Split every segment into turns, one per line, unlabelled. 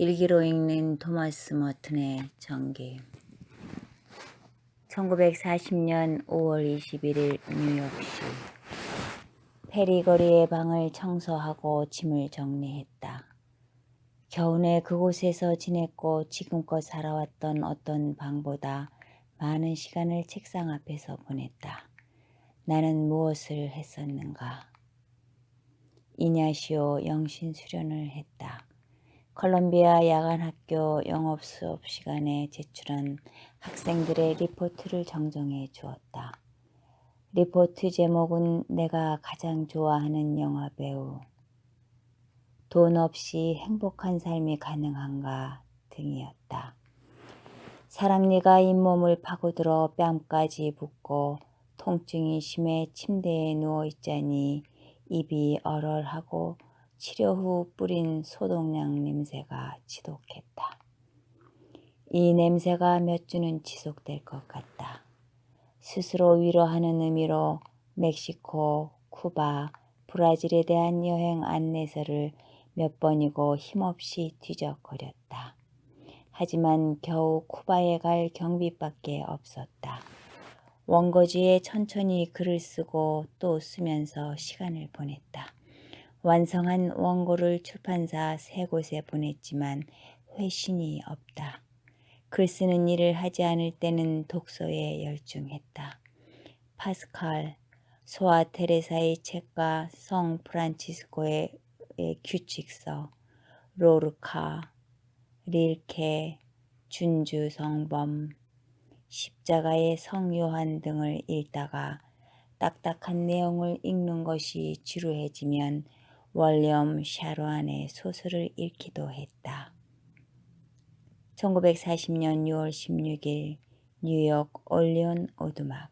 일기로 읽는 토마스 머튼의 전기. 1940년 5월 21일 뉴욕시. 페리 거리의 방을 청소하고 짐을 정리했다. 겨우내 그곳에서 지냈고 지금껏 살아왔던 어떤 방보다 많은 시간을 책상 앞에서 보냈다. 나는 무엇을 했었는가? 이냐시오 영신 수련을 했다. 컬럼비아 야간학교 영업수업 시간에 제출한 학생들의 리포트를 정정해 주었다. 리포트 제목은 내가 가장 좋아하는 영화배우, 돈 없이 행복한 삶이 가능한가 등이었다. 사랑니가 잇몸을 파고들어 뺨까지 붓고 통증이 심해 침대에 누워있자니 입이 얼얼하고 치료 후 뿌린 소독약 냄새가 지독했다. 이 냄새가 몇 주는 지속될 것 같다. 스스로 위로하는 의미로 멕시코, 쿠바, 브라질에 대한 여행 안내서를 몇 번이고 힘없이 뒤적거렸다. 하지만 겨우 쿠바에 갈 경비밖에 없었다. 원고지에 천천히 글을 쓰고 또 쓰면서 시간을 보냈다. 완성한 원고를 출판사 3곳에 보냈지만 회신이 없다. 글 쓰는 일을 하지 않을 때는 독서에 열중했다. 파스칼, 소아 테레사의 책과 성 프란치스코의 규칙서, 로르카, 릴케, 준주 성범, 십자가의 성 요한 등을 읽다가 딱딱한 내용을 읽는 것이 지루해지면 월리엄 샤로안의 소설을 읽기도 했다. 1940년 6월 16일 뉴욕 올리온 오두막.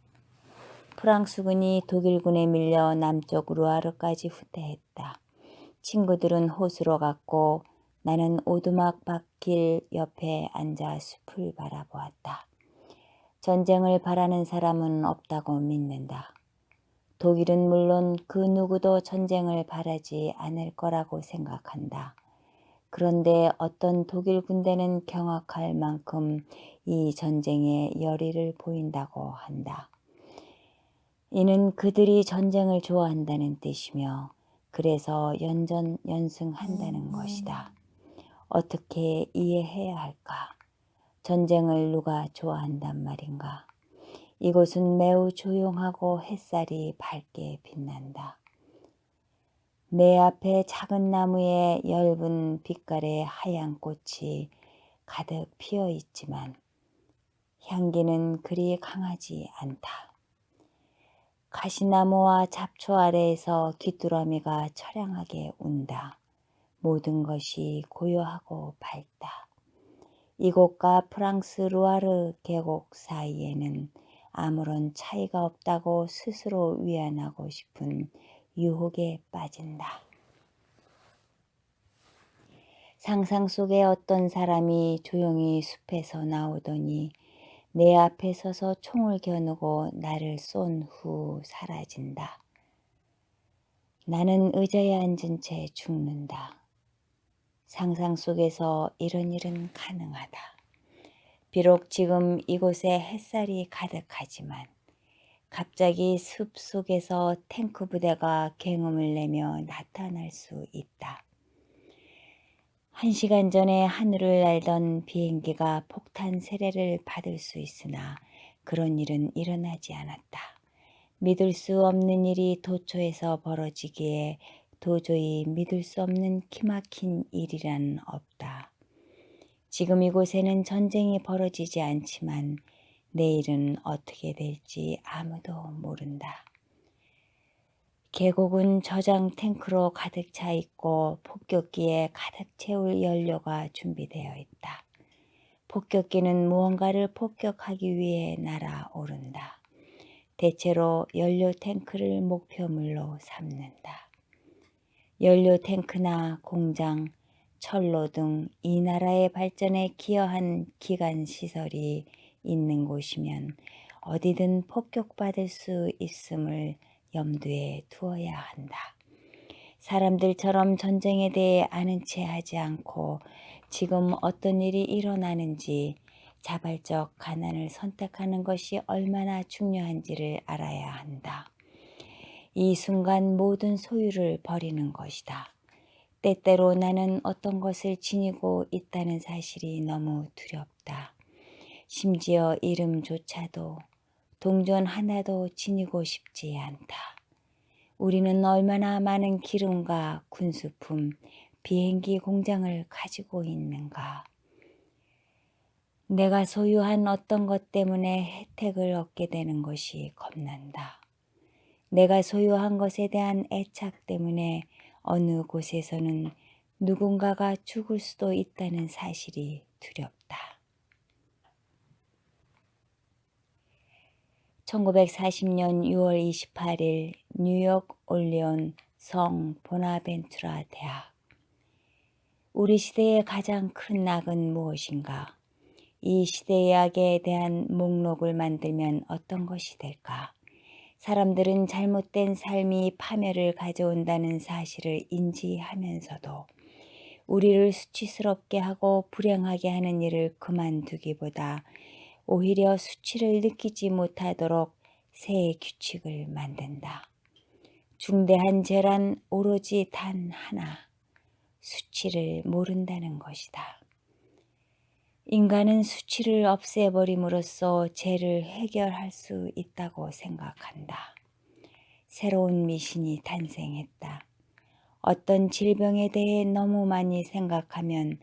프랑스군이 독일군에 밀려 남쪽 루아르까지 후퇴했다. 친구들은 호수로 갔고 나는 오두막 밭길 옆에 앉아 숲을 바라보았다. 전쟁을 바라는 사람은 없다고 믿는다. 독일은 물론 그 누구도 전쟁을 바라지 않을 거라고 생각한다. 그런데 어떤 독일 군대는 경악할 만큼 이 전쟁에 열의를 보인다고 한다. 이는 그들이 전쟁을 좋아한다는 뜻이며 그래서 연전연승한다는 것이다. 어떻게 이해해야 할까? 전쟁을 누가 좋아한단 말인가? 이곳은 매우 조용하고 햇살이 밝게 빛난다. 내 앞에 작은 나무에 엷은 빛깔의 하얀 꽃이 가득 피어 있지만 향기는 그리 강하지 않다. 가시나무와 잡초 아래에서 귀뚜라미가 처량하게 운다. 모든 것이 고요하고 밝다. 이곳과 프랑스 루아르 계곡 사이에는 아무런 차이가 없다고 스스로 위안하고 싶은 유혹에 빠진다. 상상 속에 어떤 사람이 조용히 숲에서 나오더니 내 앞에 서서 총을 겨누고 나를 쏜 후 사라진다. 나는 의자에 앉은 채 죽는다. 상상 속에서 이런 일은 가능하다. 비록 지금 이곳에 햇살이 가득하지만 갑자기 숲 속에서 탱크 부대가 굉음을 내며 나타날 수 있다. 1시간 전에 하늘을 날던 비행기가 폭탄 세례를 받을 수 있으나 그런 일은 일어나지 않았다. 믿을 수 없는 일이 도처에서 벌어지기에 도저히 믿을 수 없는 기막힌 일이란 없다. 지금 이곳에는 전쟁이 벌어지지 않지만 내일은 어떻게 될지 아무도 모른다. 계곡은 저장 탱크로 가득 차 있고 폭격기에 가득 채울 연료가 준비되어 있다. 폭격기는 무언가를 폭격하기 위해 날아오른다. 대체로 연료 탱크를 목표물로 삼는다. 연료 탱크나 공장, 철로 등 이 나라의 발전에 기여한 기관 시설이 있는 곳이면 어디든 폭격받을 수 있음을 염두에 두어야 한다. 사람들처럼 전쟁에 대해 아는 체 하지 않고 지금 어떤 일이 일어나는지 자발적 가난을 선택하는 것이 얼마나 중요한지를 알아야 한다. 이 순간 모든 소유를 버리는 것이다. 때때로 나는 어떤 것을 지니고 있다는 사실이 너무 두렵다. 심지어 이름조차도 동전 하나도 지니고 싶지 않다. 우리는 얼마나 많은 기름과 군수품, 비행기 공장을 가지고 있는가. 내가 소유한 어떤 것 때문에 혜택을 얻게 되는 것이 겁난다. 내가 소유한 것에 대한 애착 때문에 어느 곳에서는 누군가가 죽을 수도 있다는 사실이 두렵다. 1940년 6월 28일 뉴욕 올리온 성 보나벤투라 대학. 우리 시대의 가장 큰 악은 무엇인가? 이 시대의 악에 대한 목록을 만들면 어떤 것이 될까? 사람들은 잘못된 삶이 파멸을 가져온다는 사실을 인지하면서도 우리를 수치스럽게 하고 불행하게 하는 일을 그만두기보다 오히려 수치를 느끼지 못하도록 새 규칙을 만든다. 중대한 죄란 오로지 단 하나, 수치를 모른다는 것이다. 인간은 수치를 없애버림으로써 죄를 해결할 수 있다고 생각한다. 새로운 미신이 탄생했다. 어떤 질병에 대해 너무 많이 생각하면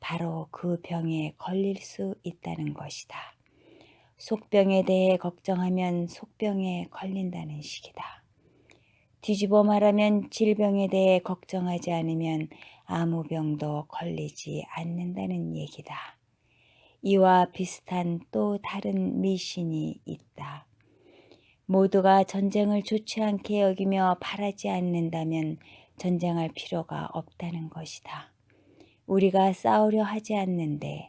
바로 그 병에 걸릴 수 있다는 것이다. 속병에 대해 걱정하면 속병에 걸린다는 식이다. 뒤집어 말하면 질병에 대해 걱정하지 않으면 아무 병도 걸리지 않는다는 얘기다. 이와 비슷한 또 다른 미신이 있다. 모두가 전쟁을 좋지 않게 여기며 바라지 않는다면 전쟁할 필요가 없다는 것이다. 우리가 싸우려 하지 않는데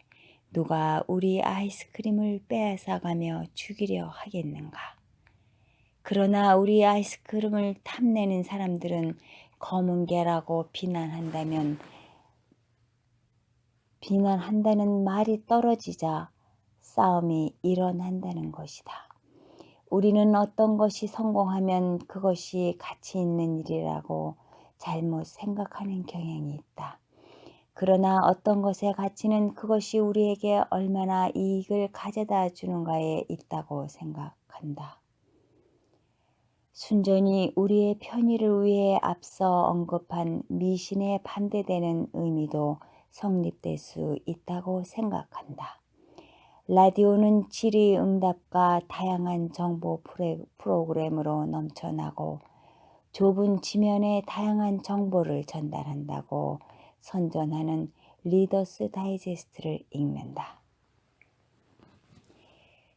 누가 우리 아이스크림을 빼앗아가며 죽이려 하겠는가? 그러나 우리 아이스크림을 탐내는 사람들은 검은 개라고 비난한다는 말이 떨어지자 싸움이 일어난다는 것이다. 우리는 어떤 것이 성공하면 그것이 가치 있는 일이라고 잘못 생각하는 경향이 있다. 그러나 어떤 것의 가치는 그것이 우리에게 얼마나 이익을 가져다 주는가에 있다고 생각한다. 순전히 우리의 편의를 위해 앞서 언급한 미신에 반대되는 의미도 성립될 수 있다고 생각한다. 라디오는 질의응답과 다양한 정보 프로그램으로 넘쳐나고 좁은 지면에 다양한 정보를 전달한다고 선전하는 리더스 다이제스트를 읽는다.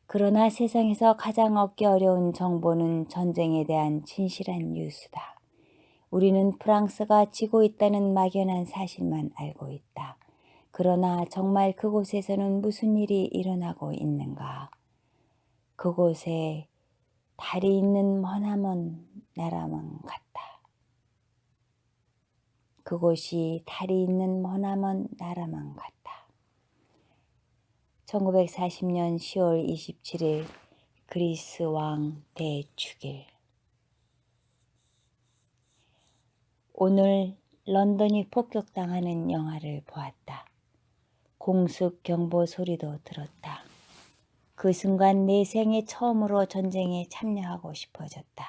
그러나 세상에서 가장 얻기 어려운 정보는 전쟁에 대한 진실한 뉴스다. 우리는 프랑스가 지고 있다는 막연한 사실만 알고 있다. 그러나 정말 그곳에서는 무슨 일이 일어나고 있는가? 그곳에 달이 있는 머나먼 나라만 같다. 그곳이 달이 있는 머나먼 나라만 같다. 1940년 10월 27일 그리스 왕 대축일. 오늘 런던이 폭격당하는 영화를 보았다. 공습 경보 소리도 들었다. 그 순간 내 생에 처음으로 전쟁에 참여하고 싶어졌다.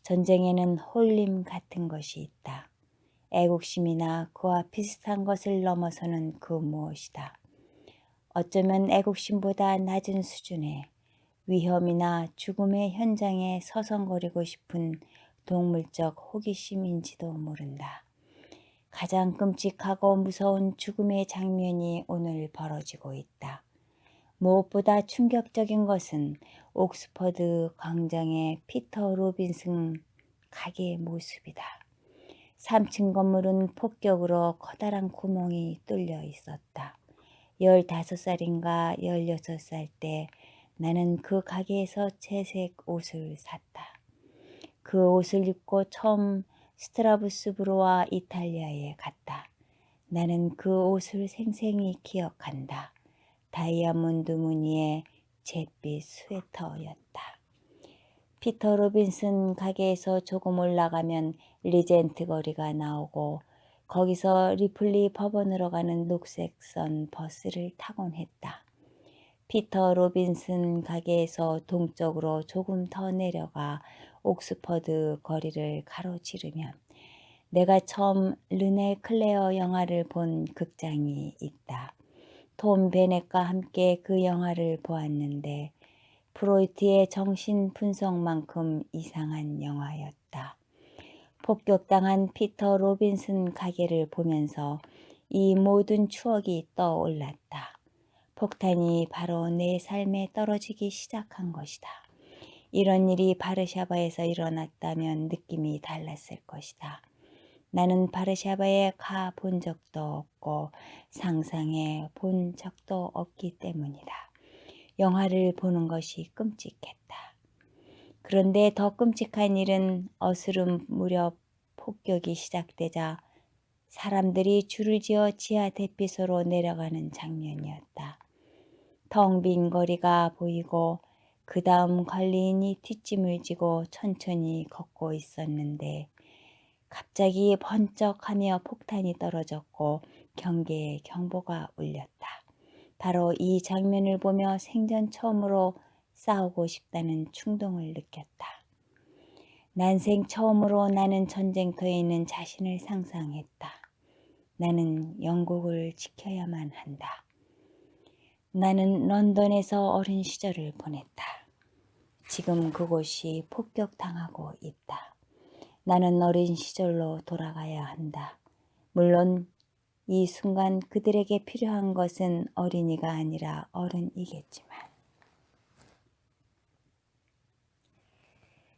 전쟁에는 홀림 같은 것이 있다. 애국심이나 그와 비슷한 것을 넘어서는 그 무엇이다. 어쩌면 애국심보다 낮은 수준의 위험이나 죽음의 현장에 서성거리고 싶은 동물적 호기심인지도 모른다. 가장 끔찍하고 무서운 죽음의 장면이 오늘 벌어지고 있다. 무엇보다 충격적인 것은 옥스퍼드 광장의 피터 로빈슨 가게의 모습이다. 3층 건물은 폭격으로 커다란 구멍이 뚫려 있었다. 15살인가 16살 때 나는 그 가게에서 채색 옷을 샀다. 그 옷을 입고 처음 스트라스부르와 이탈리아에 갔다. 나는 그 옷을 생생히 기억한다. 다이아몬드 무늬의 잿빛 스웨터였다. 피터 로빈슨 가게에서 조금 올라가면 리젠트 거리가 나오고 거기서 리플리 법원으로 가는 녹색선 버스를 타곤 했다. 피터 로빈슨 가게에서 동쪽으로 조금 더 내려가 옥스퍼드 거리를 가로지르면 내가 처음 르네 클레어 영화를 본 극장이 있다. 톰 베넷과 함께 그 영화를 보았는데 프로이트의 정신 분석만큼 이상한 영화였다. 폭격당한 피터 로빈슨 가게를 보면서 이 모든 추억이 떠올랐다. 폭탄이 바로 내 삶에 떨어지기 시작한 것이다. 이런 일이 바르샤바에서 일어났다면 느낌이 달랐을 것이다. 나는 바르샤바에 가 본 적도 없고 상상해 본 적도 없기 때문이다. 영화를 보는 것이 끔찍했다. 그런데 더 끔찍한 일은 어스름 무렵 폭격이 시작되자 사람들이 줄을 지어 지하 대피소로 내려가는 장면이었다. 텅 빈 거리가 보이고 그 다음 관리인이 뒷짐을 지고 천천히 걷고 있었는데 갑자기 번쩍하며 폭탄이 떨어졌고 경계에 경보가 울렸다. 바로 이 장면을 보며 생전 처음으로 싸우고 싶다는 충동을 느꼈다. 난생 처음으로 나는 전쟁터에 있는 자신을 상상했다. 나는 영국을 지켜야만 한다. 나는 런던에서 어린 시절을 보냈다. 지금 그곳이 폭격당하고 있다. 나는 어린 시절로 돌아가야 한다. 물론 이 순간 그들에게 필요한 것은 어린이가 아니라 어른이겠지만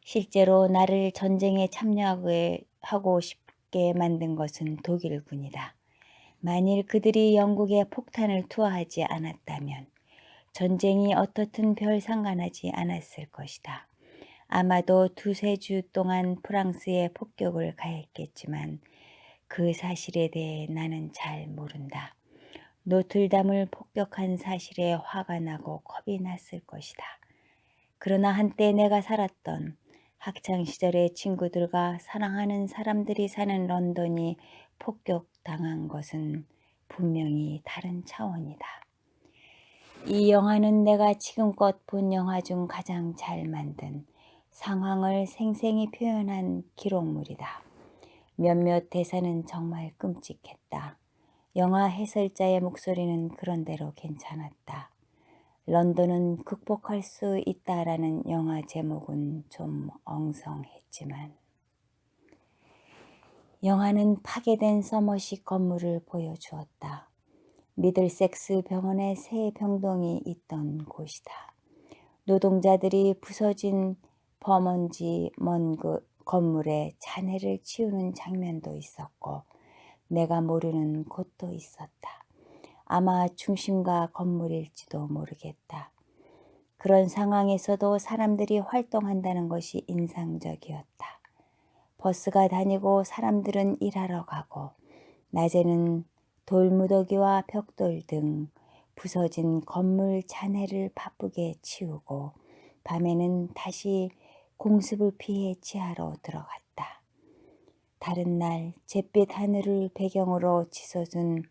실제로 나를 전쟁에 참여하고 싶게 만든 것은 독일군이다. 만일 그들이 영국에 폭탄을 투하하지 않았다면 전쟁이 어떻든 별 상관하지 않았을 것이다. 아마도 두세 주 동안 프랑스에 폭격을 가했겠지만 그 사실에 대해 나는 잘 모른다. 노틀담을 폭격한 사실에 화가 나고 겁이 났을 것이다. 그러나 한때 내가 살았던 학창시절의 친구들과 사랑하는 사람들이 사는 런던이 폭격당한 것은 분명히 다른 차원이다. 이 영화는 내가 지금껏 본 영화 중 가장 잘 만든 상황을 생생히 표현한 기록물이다. 몇몇 대사는 정말 끔찍했다. 영화 해설자의 목소리는 그런대로 괜찮았다. 런던은 극복할 수 있다라는 영화 제목은 좀 엉성했지만 영화는 파괴된 서머식 건물을 보여주었다. 미들섹스 병원에 새 병동이 있던 곳이다. 노동자들이 부서진 버먼지 먼 그 건물에 잔해를 치우는 장면도 있었고 내가 모르는 곳도 있었다. 아마 중심가 건물일지도 모르겠다. 그런 상황에서도 사람들이 활동한다는 것이 인상적이었다. 버스가 다니고 사람들은 일하러 가고 낮에는 돌무더기와 벽돌 등 부서진 건물 잔해를 바쁘게 치우고 밤에는 다시 공습을 피해 지하로 들어갔다. 다른 날 잿빛 하늘을 배경으로 치솟은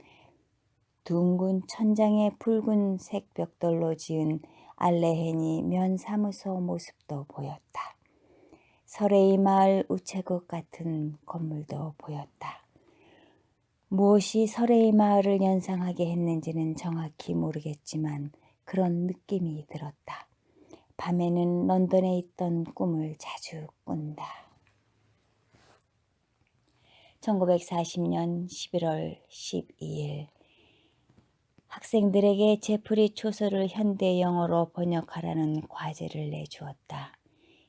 둥근 천장에 붉은색 벽돌로 지은 알레헤니 면사무소 모습도 보였다. 서레이 마을 우체국 같은 건물도 보였다. 무엇이 서레이 마을을 연상하게 했는지는 정확히 모르겠지만 그런 느낌이 들었다. 밤에는 런던에 있던 꿈을 자주 꾼다. 1940년 11월 12일 학생들에게 제프리 초서를 현대 영어로 번역하라는 과제를 내주었다.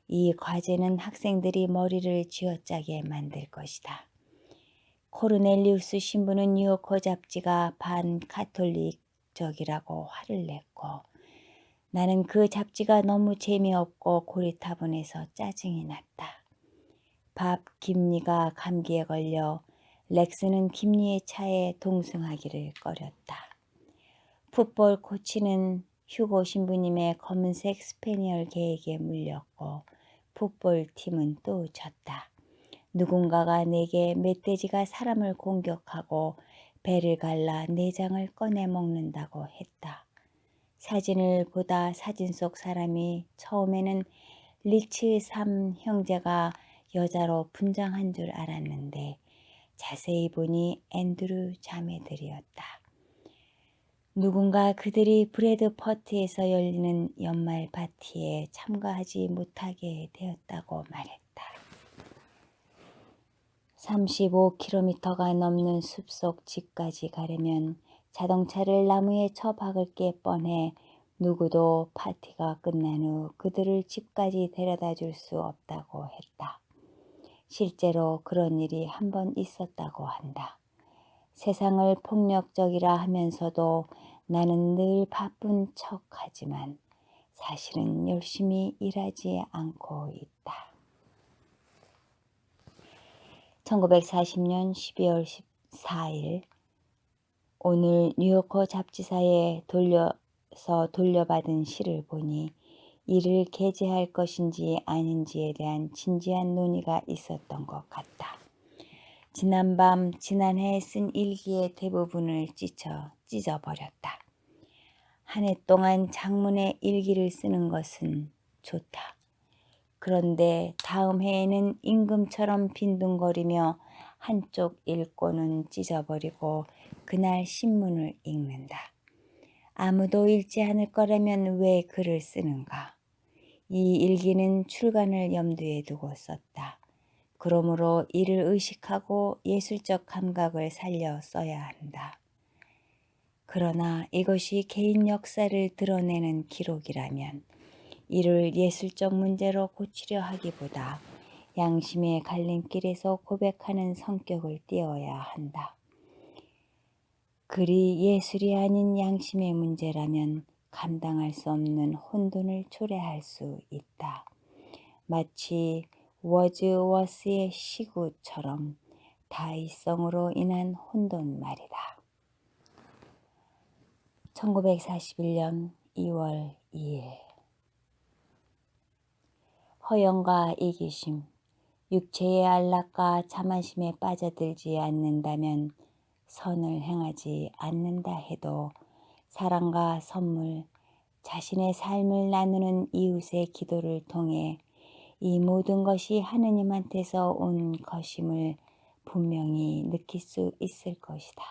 이 과제는 학생들이 머리를 쥐어짜게 만들 것이다. 코르넬리우스 신부는 뉴요커 잡지가 반카톨릭적이라고 화를 냈고 나는 그 잡지가 너무 재미없고 고리타분해서 짜증이 났다. 밥 김리가 감기에 걸려 렉스는 김리의 차에 동승하기를 꺼렸다. 풋볼 코치는 휴고 신부님의 검은색 스페니얼 개에게 물렸고 풋볼 팀은 또 졌다. 누군가가 내게 멧돼지가 사람을 공격하고 배를 갈라 내장을 꺼내 먹는다고 했다. 사진을 보다 사진 속 사람이 처음에는 리츠 3 형제가 여자로 분장한 줄 알았는데 자세히 보니 앤드류 자매들이었다. 누군가 그들이 브래드 퍼트에서 열리는 연말 파티에 참가하지 못하게 되었다고 말했다. 35km가 넘는 숲속 집까지 가려면 자동차를 나무에 처박을 게 뻔해 누구도 파티가 끝난 후 그들을 집까지 데려다 줄 수 없다고 했다. 실제로 그런 일이 한 번 있었다고 한다. 세상을 폭력적이라 하면서도 나는 늘 바쁜 척하지만 사실은 열심히 일하지 않고 있다. 1940년 12월 14일 오늘 뉴요커 잡지사에 돌려받은 시를 보니 이를 게재할 것인지 아닌지에 대한 진지한 논의가 있었던 것 같다. 지난밤 지난해 쓴 일기의 대부분을 찢어버렸다. 한 해 동안 장문의 일기를 쓰는 것은 좋다. 그런데 다음 해에는 임금처럼 빈둥거리며 한쪽 읽고는 찢어버리고 그날 신문을 읽는다. 아무도 읽지 않을 거라면 왜 글을 쓰는가? 이 일기는 출간을 염두에 두고 썼다. 그러므로 이를 의식하고 예술적 감각을 살려 써야 한다. 그러나 이것이 개인 역사를 드러내는 기록이라면 이를 예술적 문제로 고치려 하기보다 양심의 갈림길에서 고백하는 성격을 띄어야 한다. 글이 예술이 아닌 양심의 문제라면 감당할 수 없는 혼돈을 초래할 수 있다. 마치 워즈워스의 시구처럼 다이성으로 인한 혼돈 말이다. 1941년 2월 2일 허영과 이기심, 육체의 안락과 자만심에 빠져들지 않는다면 선을 행하지 않는다 해도 사랑과 선물, 자신의 삶을 나누는 이웃의 기도를 통해 이 모든 것이 하느님한테서 온 것임을 분명히 느낄 수 있을 것이다.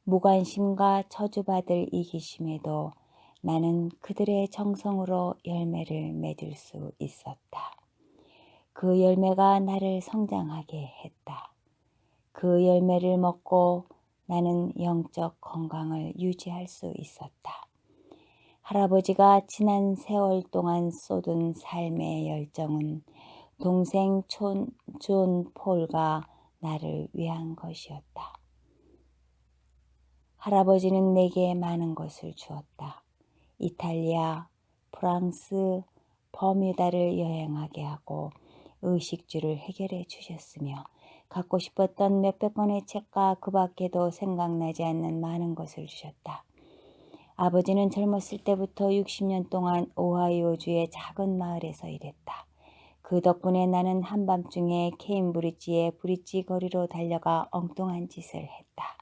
무관심과 저주받을 이기심에도 나는 그들의 정성으로 열매를 맺을 수 있었다. 그 열매가 나를 성장하게 했다. 그 열매를 먹고 나는 영적 건강을 유지할 수 있었다. 할아버지가 지난 세월 동안 쏟은 삶의 열정은 동생 존 폴과 나를 위한 것이었다. 할아버지는 내게 많은 것을 주었다. 이탈리아, 프랑스, 버뮤다를 여행하게 하고 의식주를 해결해 주셨으며 갖고 싶었던 몇백 권의 책과 그 밖에도 생각나지 않는 많은 것을 주셨다. 아버지는 젊었을 때부터 60년 동안 오하이오주의 작은 마을에서 일했다. 그 덕분에 나는 한밤중에 케임브리지의 브릿지 거리로 달려가 엉뚱한 짓을 했다.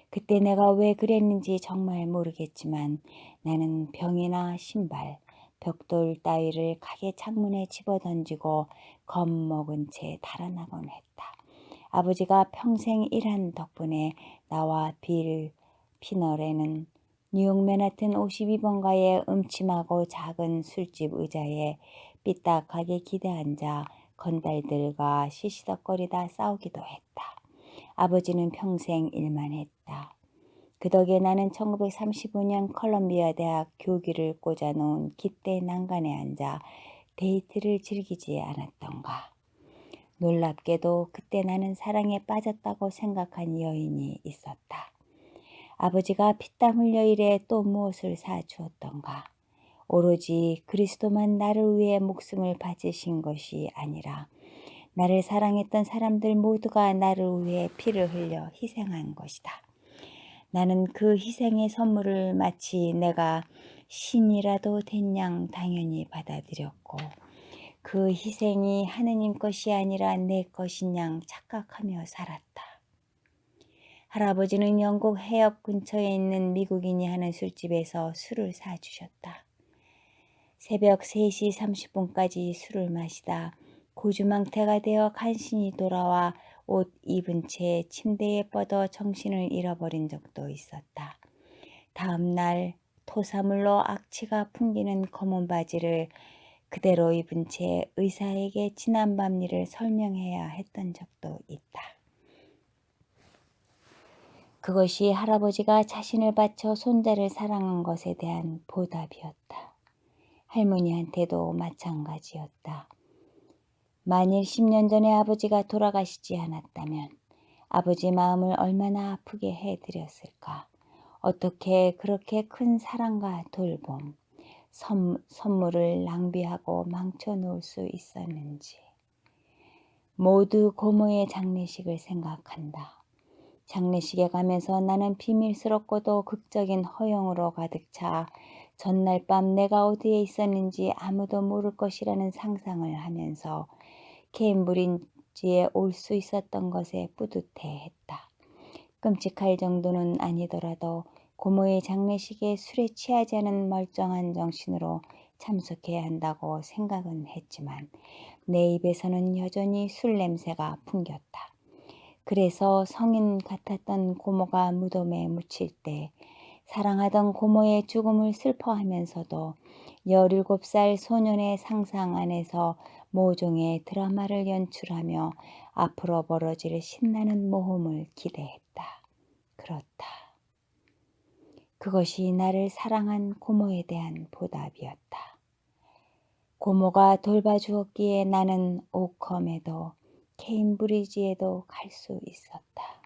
그때 내가 왜 그랬는지 정말 모르겠지만 나는 병이나 신발, 벽돌 따위를 가게 창문에 집어던지고 겁먹은 채 달아나곤 했다. 아버지가 평생 일한 덕분에 나와 빌 피널에는 뉴욕 맨하튼 52번가의 음침하고 작은 술집 의자에 삐딱하게 기대앉아 건달들과 시시덕거리다 싸우기도 했다. 아버지는 평생 일만 했다. 그 덕에 나는 1935년 컬럼비아 대학 교기를 꽂아놓은 깃대 난간에 앉아 데이트를 즐기지 않았던가. 놀랍게도 그때 나는 사랑에 빠졌다고 생각한 여인이 있었다. 아버지가 피땀 흘려 일해 또 무엇을 사주었던가. 오로지 그리스도만 나를 위해 목숨을 바치신 것이 아니라 나를 사랑했던 사람들 모두가 나를 위해 피를 흘려 희생한 것이다. 나는 그 희생의 선물을 마치 내가 신이라도 된 양 당연히 받아들였고 그 희생이 하느님 것이 아니라 내 것인 양 착각하며 살았다. 할아버지는 영국 해협 근처에 있는 미국인이 하는 술집에서 술을 사주셨다. 새벽 3시 30분까지 술을 마시다 고주망태가 되어 간신히 돌아와 옷 입은 채 침대에 뻗어 정신을 잃어버린 적도 있었다. 다음 날 토사물로 악취가 풍기는 검은 바지를 그대로 입은 채 의사에게 지난밤 일을 설명해야 했던 적도 있다. 그것이 할아버지가 자신을 바쳐 손자를 사랑한 것에 대한 보답이었다. 할머니한테도 마찬가지였다. 만일 10년 전에 아버지가 돌아가시지 않았다면 아버지 마음을 얼마나 아프게 해드렸을까. 어떻게 그렇게 큰 사랑과 돌봄, 선물을 낭비하고 망쳐놓을 수 있었는지. 모두 고모의 장례식을 생각한다. 장례식에 가면서 나는 비밀스럽고도 극적인 허영으로 가득 차 전날 밤 내가 어디에 있었는지 아무도 모를 것이라는 상상을 하면서 케임브리지에 올 수 있었던 것에 뿌듯해했다. 끔찍할 정도는 아니더라도 고모의 장례식에 술에 취하지 않은 멀쩡한 정신으로 참석해야 한다고 생각은 했지만 내 입에서는 여전히 술 냄새가 풍겼다. 그래서 성인 같았던 고모가 무덤에 묻힐 때 사랑하던 고모의 죽음을 슬퍼하면서도 17살 소년의 상상 안에서 모종의 드라마를 연출하며 앞으로 벌어질 신나는 모험을 기대했다. 그렇다. 그것이 나를 사랑한 고모에 대한 보답이었다. 고모가 돌봐주었기에 나는 오컴에도 케임브리지에도 갈 수 있었다.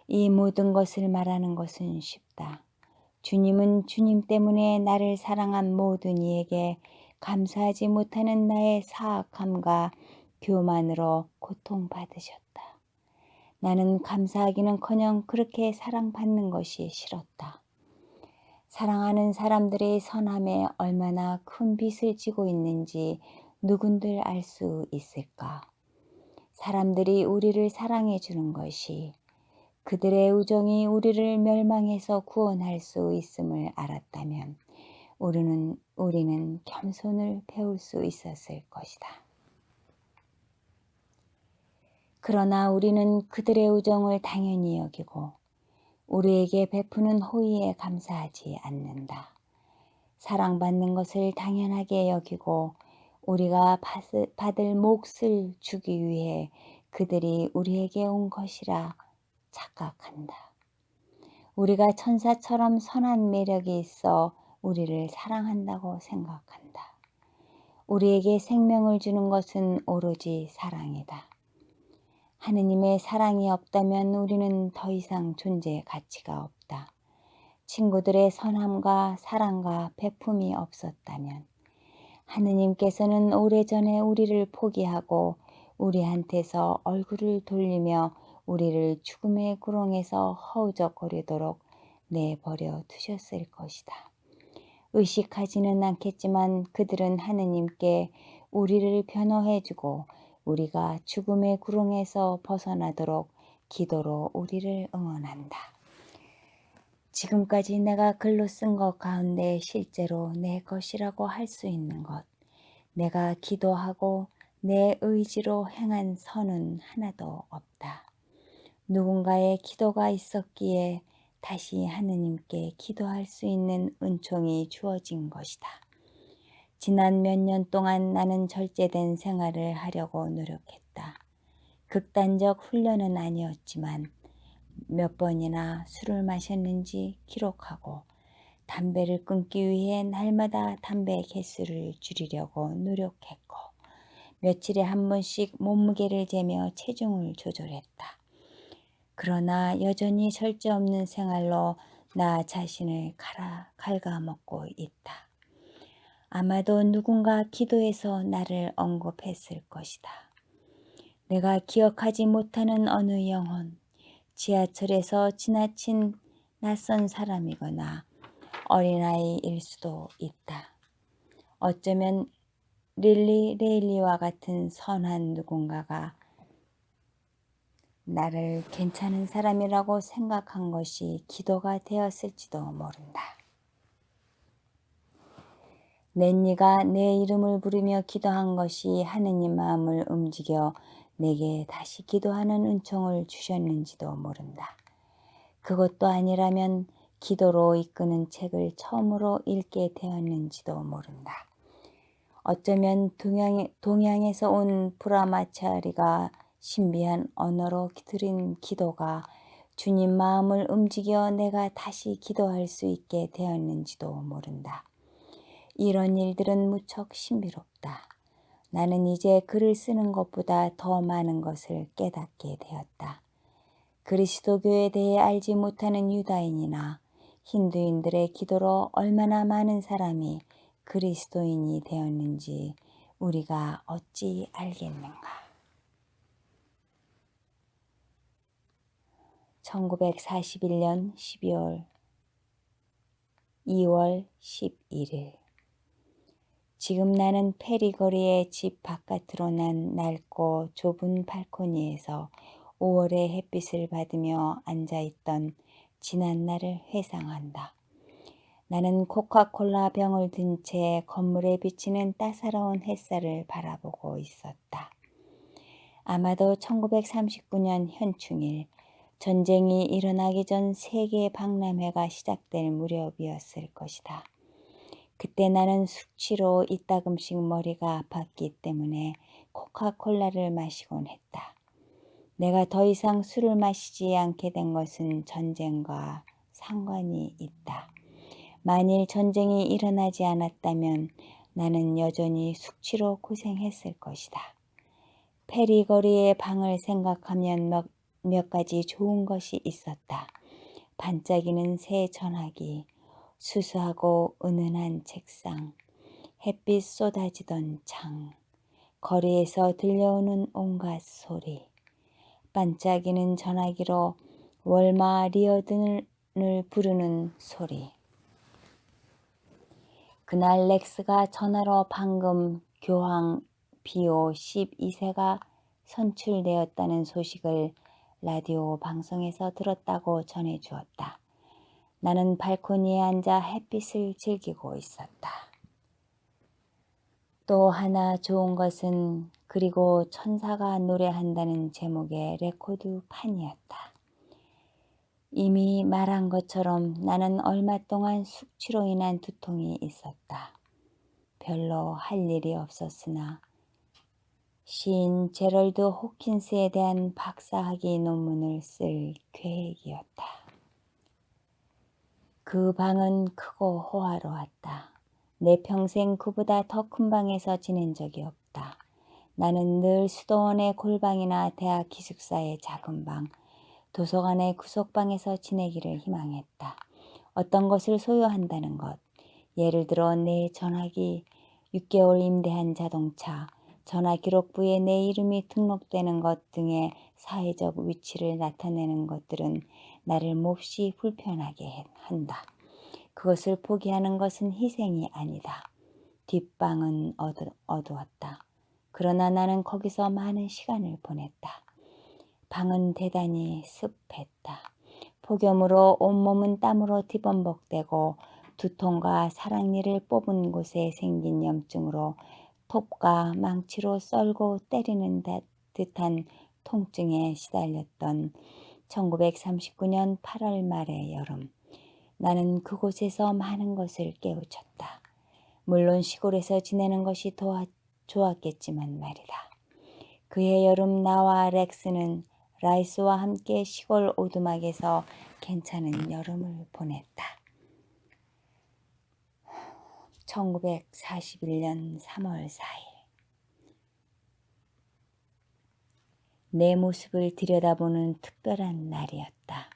이 모든 것을 말하는 것은 쉽다. 주님은 주님 때문에 나를 사랑한 모든 이에게 감사하지 못하는 나의 사악함과 교만으로 고통받으셨다. 나는 감사하기는커녕 그렇게 사랑받는 것이 싫었다. 사랑하는 사람들의 선함에 얼마나 큰 빚을 지고 있는지 누군들 알 수 있을까? 사람들이 우리를 사랑해 주는 것이 그들의 우정이 우리를 멸망해서 구원할 수 있음을 알았다면 우리는 겸손을 배울 수 있었을 것이다. 그러나 우리는 그들의 우정을 당연히 여기고 우리에게 베푸는 호의에 감사하지 않는다. 사랑받는 것을 당연하게 여기고 우리가 받을 몫을 주기 위해 그들이 우리에게 온 것이라 착각한다. 우리가 천사처럼 선한 매력이 있어 우리를 사랑한다고 생각한다. 우리에게 생명을 주는 것은 오로지 사랑이다. 하느님의 사랑이 없다면 우리는 더 이상 존재 가치가 없다. 친구들의 선함과 사랑과 베품이 없었다면 하느님께서는 오래전에 우리를 포기하고 우리한테서 얼굴을 돌리며 우리를 죽음의 구렁에서 허우적거리도록 내버려 두셨을 것이다. 의식하지는 않겠지만 그들은 하느님께 우리를 변호해주고 우리가 죽음의 구렁에서 벗어나도록 기도로 우리를 응원한다. 지금까지 내가 글로 쓴 것 가운데 실제로 내 것이라고 할 수 있는 것, 내가 기도하고 내 의지로 행한 선은 하나도 없다. 누군가의 기도가 있었기에 다시 하느님께 기도할 수 있는 은총이 주어진 것이다. 지난 몇 년 동안 나는 절제된 생활을 하려고 노력했다. 극단적 훈련은 아니었지만 몇 번이나 술을 마셨는지 기록하고 담배를 끊기 위해 날마다 담배 개수를 줄이려고 노력했고 며칠에 한 번씩 몸무게를 재며 체중을 조절했다. 그러나 여전히 절제 없는 생활로 나 자신을 갉아먹고 있다. 아마도 누군가 기도해서 나를 언급했을 것이다. 내가 기억하지 못하는 어느 영혼, 지하철에서 지나친 낯선 사람이거나 어린아이일 수도 있다. 어쩌면 릴리 레일리와 같은 선한 누군가가 나를 괜찮은 사람이라고 생각한 것이 기도가 되었을지도 모른다. 낸니가 내 이름을 부르며 기도한 것이 하느님 마음을 움직여 내게 다시 기도하는 은총을 주셨는지도 모른다. 그것도 아니라면 기도로 이끄는 책을 처음으로 읽게 되었는지도 모른다. 어쩌면 동양에서 온 브라마차리가 신비한 언어로 드린 기도가 주님 마음을 움직여 내가 다시 기도할 수 있게 되었는지도 모른다. 이런 일들은 무척 신비롭다. 나는 이제 글을 쓰는 것보다 더 많은 것을 깨닫게 되었다. 그리스도교에 대해 알지 못하는 유다인이나 힌두인들의 기도로 얼마나 많은 사람이 그리스도인이 되었는지 우리가 어찌 알겠는가. 1941년 2월 11일 지금 나는 페리거리의 집 바깥으로 난 낡고 좁은 발코니에서 5월의 햇빛을 받으며 앉아있던 지난 날을 회상한다. 나는 코카콜라 병을 든 채 건물에 비치는 따사로운 햇살을 바라보고 있었다. 아마도 1939년 현충일, 전쟁이 일어나기 전 세계 박람회가 시작될 무렵이었을 것이다. 그때 나는 숙취로 이따금씩 머리가 아팠기 때문에 코카콜라를 마시곤 했다. 내가 더 이상 술을 마시지 않게 된 것은 전쟁과 상관이 있다. 만일 전쟁이 일어나지 않았다면 나는 여전히 숙취로 고생했을 것이다. 페리거리의 방을 생각하면 몇 가지 좋은 것이 있었다. 반짝이는 새 전화기, 수수하고 은은한 책상, 햇빛 쏟아지던 창, 거리에서 들려오는 온갖 소리, 반짝이는 전화기로 월마 리어든을 부르는 소리. 그날 렉스가 전화로 방금 교황 비오 12세가 선출되었다는 소식을 라디오 방송에서 들었다고 전해주었다. 나는 발코니에 앉아 햇빛을 즐기고 있었다. 또 하나 좋은 것은 그리고 천사가 노래한다는 제목의 레코드판이었다. 이미 말한 것처럼 나는 얼마 동안 숙취로 인한 두통이 있었다. 별로 할 일이 없었으나 시인 제럴드 호킨스에 대한 박사학위 논문을 쓸 계획이었다. 그 방은 크고 호화로웠다. 내 평생 그보다 더 큰 방에서 지낸 적이 없다. 나는 늘 수도원의 골방이나 대학 기숙사의 작은 방, 도서관의 구석방에서 지내기를 희망했다. 어떤 것을 소유한다는 것, 예를 들어 내 전화기, 6개월 임대한 자동차, 전화기록부에 내 이름이 등록되는 것 등의 사회적 위치를 나타내는 것들은 나를 몹시 불편하게 한다. 그것을 포기하는 것은 희생이 아니다. 뒷방은 어두웠다. 그러나 나는 거기서 많은 시간을 보냈다. 방은 대단히 습했다. 폭염으로 온몸은 땀으로 뒤범벅되고 두통과 사랑니를 뽑은 곳에 생긴 염증으로 톱과 망치로 썰고 때리는 듯한 통증에 시달렸던 1939년 8월 말의 여름. 나는 그곳에서 많은 것을 깨우쳤다. 물론 시골에서 지내는 것이 좋았겠지만 말이다. 그해 여름 나와 렉스는 라이스와 함께 시골 오두막에서 괜찮은 여름을 보냈다. 1941년 3월 4일 내 모습을 들여다보는 특별한 날이었다.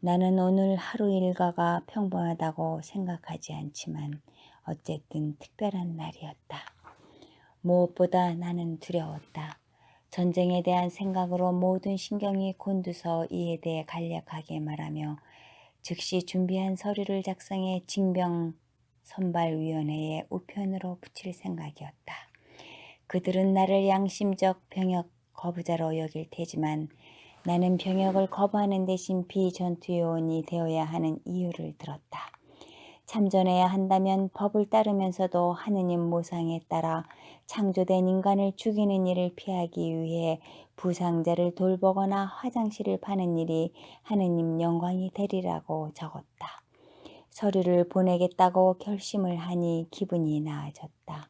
나는 오늘 하루 일과가 평범하다고 생각하지 않지만 어쨌든 특별한 날이었다. 무엇보다 나는 두려웠다. 전쟁에 대한 생각으로 모든 신경이 곤두서 이에 대해 간략하게 말하며 즉시 준비한 서류를 작성해 징병선발위원회의 우편으로 붙일 생각이었다. 그들은 나를 양심적 병역 거부자로 여길 테지만 나는 병역을 거부하는 대신 비전투요원이 되어야 하는 이유를 들었다. 참전해야 한다면 법을 따르면서도 하느님 모상에 따라 창조된 인간을 죽이는 일을 피하기 위해 부상자를 돌보거나 화장실을 파는 일이 하느님 영광이 되리라고 적었다. 서류를 보내겠다고 결심을 하니 기분이 나아졌다.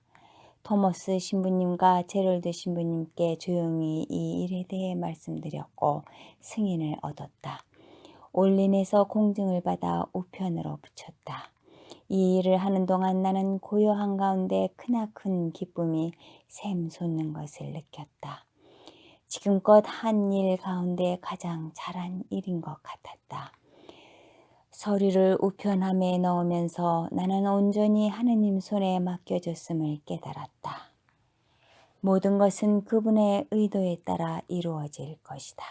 토머스 신부님과 제럴드 신부님께 조용히 이 일에 대해 말씀드렸고 승인을 얻었다. 올린에서 공증을 받아 우편으로 붙였다. 이 일을 하는 동안 나는 고요한 가운데 크나큰 기쁨이 샘솟는 것을 느꼈다. 지금껏 한 일 가운데 가장 잘한 일인 것 같았다. 서류를 우편함에 넣으면서 나는 온전히 하느님 손에 맡겨졌음을 깨달았다. 모든 것은 그분의 의도에 따라 이루어질 것이다.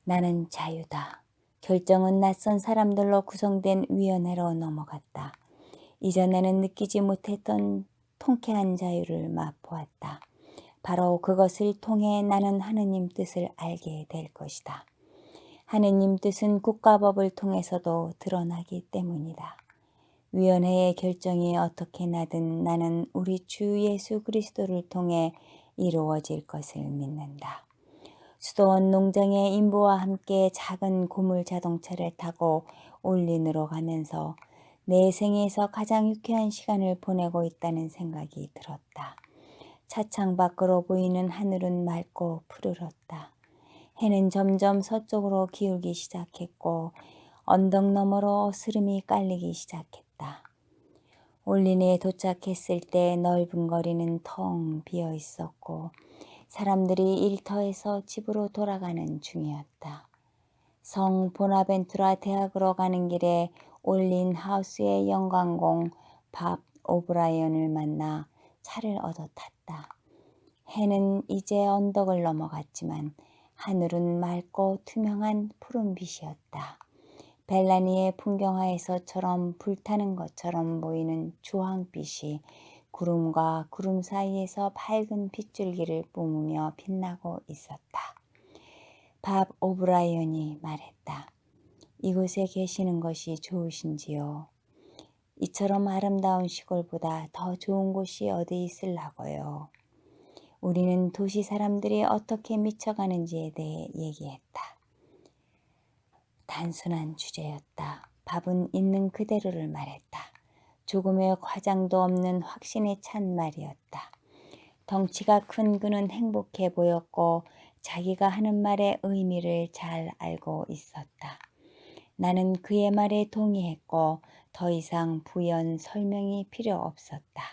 나는 자유다. 결정은 낯선 사람들로 구성된 위원회로 넘어갔다. 이전에는 느끼지 못했던 통쾌한 자유를 맛보았다. 바로 그것을 통해 나는 하느님 뜻을 알게 될 것이다. 하느님 뜻은 국가법을 통해서도 드러나기 때문이다. 위원회의 결정이 어떻게 나든 나는 우리 주 예수 그리스도를 통해 이루어질 것을 믿는다. 수도원 농장의 인부와 함께 작은 고물 자동차를 타고 올린으로 가면서 내 생에서 가장 유쾌한 시간을 보내고 있다는 생각이 들었다. 차창 밖으로 보이는 하늘은 맑고 푸르렀다. 해는 점점 서쪽으로 기울기 시작했고 언덕 너머로 스름이 깔리기 시작했다. 올린에 도착했을 때 넓은 거리는 텅 비어 있었고 사람들이 일터에서 집으로 돌아가는 중이었다. 성 보나벤투라 대학으로 가는 길에 올린 하우스의 영광공 밥 오브라이언을 만나 차를 얻어 탔다. 해는 이제 언덕을 넘어갔지만 하늘은 맑고 투명한 푸른빛이었다. 벨라니의 풍경화에서처럼 불타는 것처럼 보이는 주황빛이 구름과 구름 사이에서 밝은 빗줄기를 뿜으며 빛나고 있었다. 밥 오브라이언이 말했다. 이곳에 계시는 것이 좋으신지요? 이처럼 아름다운 시골보다 더 좋은 곳이 어디 있으려고요. 우리는 도시 사람들이 어떻게 미쳐가는지에 대해 얘기했다. 단순한 주제였다. 밥은 있는 그대로를 말했다. 조금의 과장도 없는 확신에 찬 말이었다. 덩치가 큰 그는 행복해 보였고 자기가 하는 말의 의미를 잘 알고 있었다. 나는 그의 말에 동의했고 더 이상 부연 설명이 필요 없었다.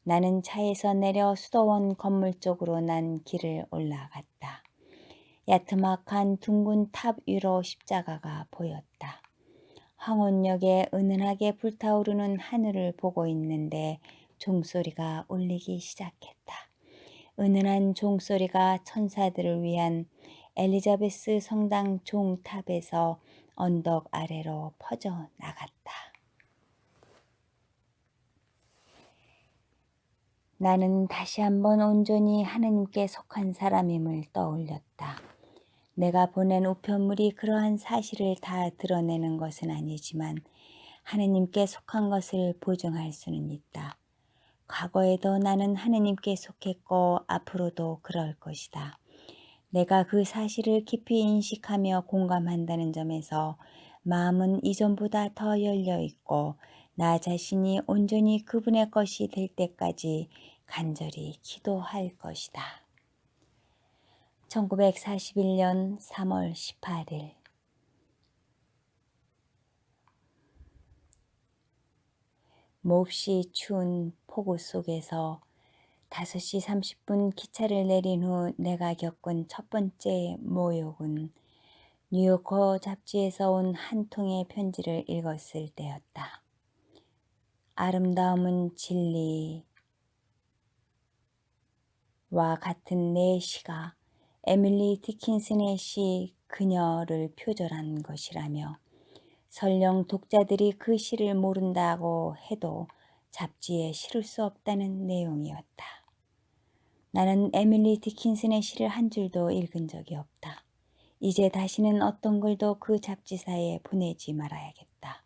나는 차에서 내려 수도원 건물 쪽으로 난 길을 올라갔다. 야트막한 둥근 탑 위로 십자가가 보였다. 황혼역에 은은하게 불타오르는 하늘을 보고 있는데 종소리가 울리기 시작했다. 은은한 종소리가 천사들을 위한 엘리자베스 성당 종탑에서 언덕 아래로 퍼져 나갔다. 나는 다시 한번 온전히 하느님께 속한 사람임을 떠올렸다. 내가 보낸 우편물이 그러한 사실을 다 드러내는 것은 아니지만 하느님께 속한 것을 보증할 수는 있다. 과거에도 나는 하느님께 속했고 앞으로도 그럴 것이다. 내가 그 사실을 깊이 인식하며 공감한다는 점에서 마음은 이전보다 더 열려 있고 나 자신이 온전히 그분의 것이 될 때까지 간절히 기도할 것이다. 1941년 3월 18일 몹시 추운 폭우 속에서 5시 30분 기차를 내린 후 내가 겪은 첫 번째 모욕은 뉴요커 잡지에서 온 한 통의 편지를 읽었을 때였다. 아름다움은 진리, 같은 내 시가 에밀리 디킨슨의 시 그녀를 표절한 것이라며 설령 독자들이 그 시를 모른다고 해도 잡지에 실을 수 없다는 내용이었다. 나는 에밀리 디킨슨의 시를 한 줄도 읽은 적이 없다. 이제 다시는 어떤 글도 그 잡지사에 보내지 말아야겠다.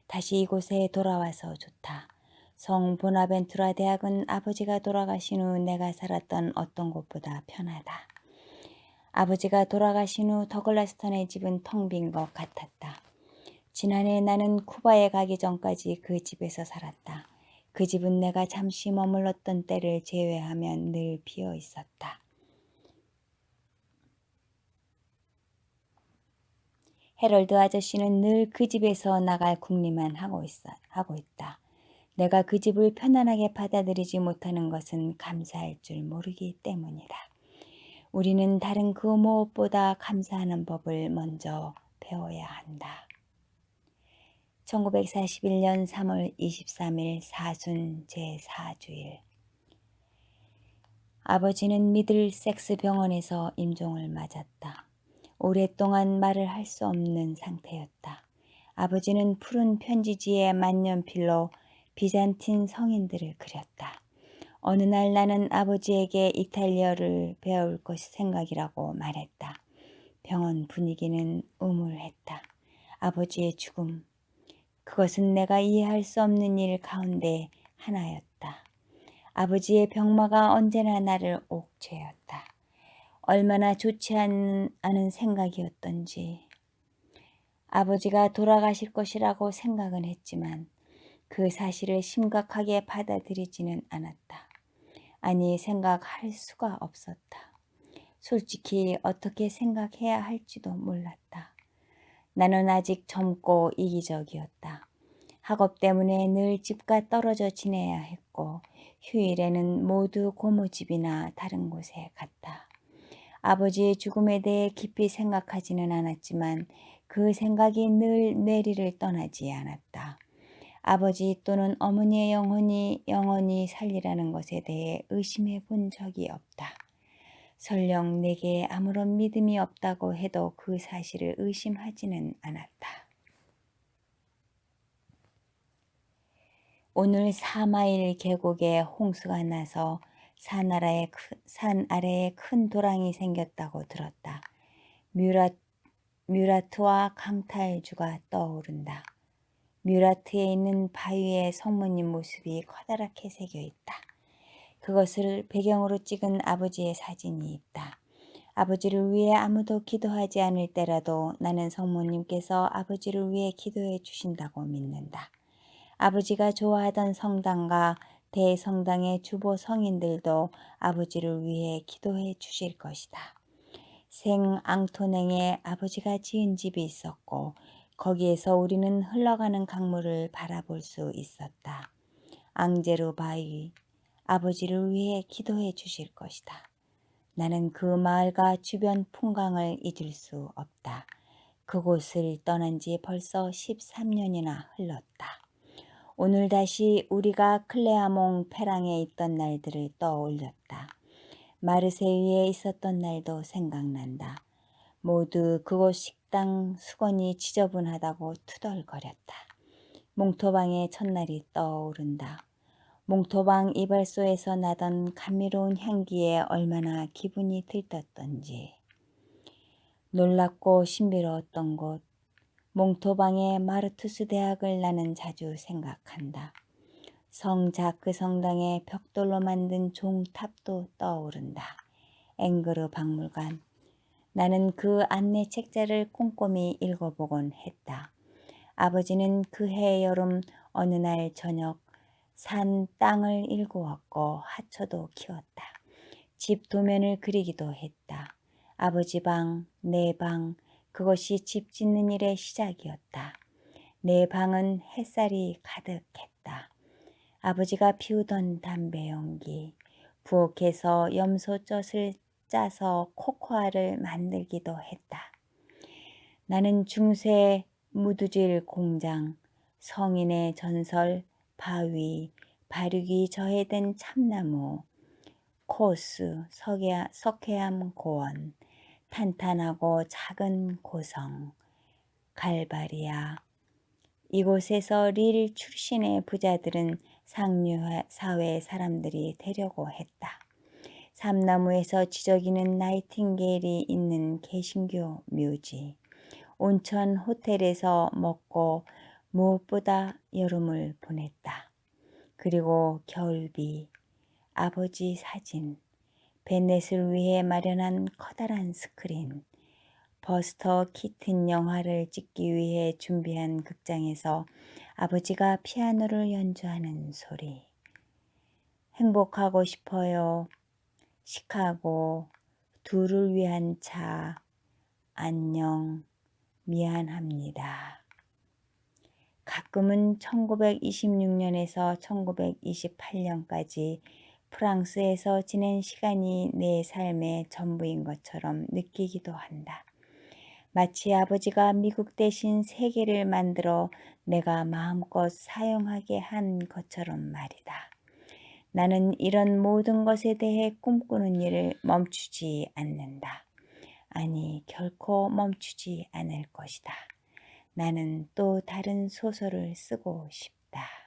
다시 이곳에 돌아와서 좋다. 성 보나벤투라 대학은 아버지가 돌아가신 후 내가 살았던 어떤 곳보다 편하다. 아버지가 돌아가신 후 더글라스턴의 집은 텅 빈 것 같았다. 지난해 나는 쿠바에 가기 전까지 그 집에서 살았다. 그 집은 내가 잠시 머물렀던 때를 제외하면 늘 비어 있었다. 해럴드 아저씨는 늘 그 집에서 나갈 궁리만 하고 있다. 내가 그 집을 편안하게 받아들이지 못하는 것은 감사할 줄 모르기 때문이다. 우리는 다른 그 무엇보다 감사하는 법을 먼저 배워야 한다. 1941년 3월 23일 사순 제4주일. 아버지는 미들섹스 병원에서 임종을 맞았다. 오랫동안 말을 할 수 없는 상태였다. 아버지는 푸른 편지지에 만년필로 비잔틴 성인들을 그렸다. 어느 날 나는 아버지에게 이탈리아를 배울 것이 생각이라고 말했다. 병원 분위기는 음울했다. 아버지의 죽음, 그것은 내가 이해할 수 없는 일 가운데 하나였다. 아버지의 병마가 언제나 나를 옥죄었다. 얼마나 좋지 않은 생각이었던지. 아버지가 돌아가실 것이라고 생각은 했지만 그 사실을 심각하게 받아들이지는 않았다. 아니, 생각할 수가 없었다. 솔직히 어떻게 생각해야 할지도 몰랐다. 나는 아직 젊고 이기적이었다. 학업 때문에 늘 집과 떨어져 지내야 했고 휴일에는 모두 고모집이나 다른 곳에 갔다. 아버지의 죽음에 대해 깊이 생각하지는 않았지만 그 생각이 늘 뇌리를 떠나지 않았다. 아버지 또는 어머니의 영혼이 영원히 살리라는 것에 대해 의심해 본 적이 없다. 설령 내게 아무런 믿음이 없다고 해도 그 사실을 의심하지는 않았다. 오늘 4마일 계곡에 홍수가 나서 산 아래에 큰 도랑이 생겼다고 들었다. 뮤라트와 강탈주가 떠오른다. 뮤라트에 있는 바위에 성모님 모습이 커다랗게 새겨 있다. 그것을 배경으로 찍은 아버지의 사진이 있다. 아버지를 위해 아무도 기도하지 않을 때라도 나는 성모님께서 아버지를 위해 기도해 주신다고 믿는다. 아버지가 좋아하던 성당과 대성당의 주보 성인들도 아버지를 위해 기도해 주실 것이다. 생 앙토냉에 아버지가 지은 집이 있었고 거기에서 우리는 흘러가는 강물을 바라볼 수 있었다. 앙제르 바위, 아버지를 위해 기도해 주실 것이다. 나는 그 마을과 주변 풍광을 잊을 수 없다. 그곳을 떠난 지 벌써 13년이나 흘렀다. 오늘 다시 우리가 클레아몽 페랑에 있던 날들을 떠올렸다. 마르세유에 있었던 날도 생각난다. 모두 그곳 식당 수건이 지저분하다고 투덜거렸다. 몽토방의 첫날이 떠오른다. 몽토방 이발소에서 나던 감미로운 향기에 얼마나 기분이 들떴던지. 놀랍고 신비로웠던 곳, 몽토방의 마르투스 대학을 나는 자주 생각한다. 성 자크 성당의 벽돌로 만든 종탑도 떠오른다. 앵그르 박물관. 나는 그 안내 책자를 꼼꼼히 읽어보곤 했다. 아버지는 그해 여름 어느 날 저녁 산 땅을 일구었고 하초도 키웠다. 집 도면을 그리기도 했다. 아버지 방, 내 방, 그것이 집 짓는 일의 시작이었다. 내 방은 햇살이 가득했다. 아버지가 피우던 담배 연기, 부엌에서 염소젖을 짜서 코코아를 만들기도 했다. 나는 중세 무두질 공장, 성인의 전설, 바위, 발육이 저해된 참나무, 코스, 석회암 고원, 탄탄하고 작은 고성, 갈바리아. 이곳에서 릴 출신의 부자들은 상류사회 사람들이 되려고 했다. 삼나무에서 지저귀는 나이팅게일이 있는 개신교 묘지, 온천 호텔에서 먹고 무엇보다 여름을 보냈다. 그리고 겨울비, 아버지 사진, 베넷을 위해 마련한 커다란 스크린, 버스터 키튼 영화를 찍기 위해 준비한 극장에서 아버지가 피아노를 연주하는 소리. 행복하고 싶어요. 시카고, 둘을 위한 차, 안녕, 미안합니다. 가끔은 1926년에서 1928년까지 프랑스에서 지낸 시간이 내 삶의 전부인 것처럼 느끼기도 한다. 마치 아버지가 미국 대신 세계를 만들어 내가 마음껏 사용하게 한 것처럼 말이다. 나는 이런 모든 것에 대해 꿈꾸는 일을 멈추지 않는다. 아니, 결코 멈추지 않을 것이다. 나는 또 다른 소설을 쓰고 싶다.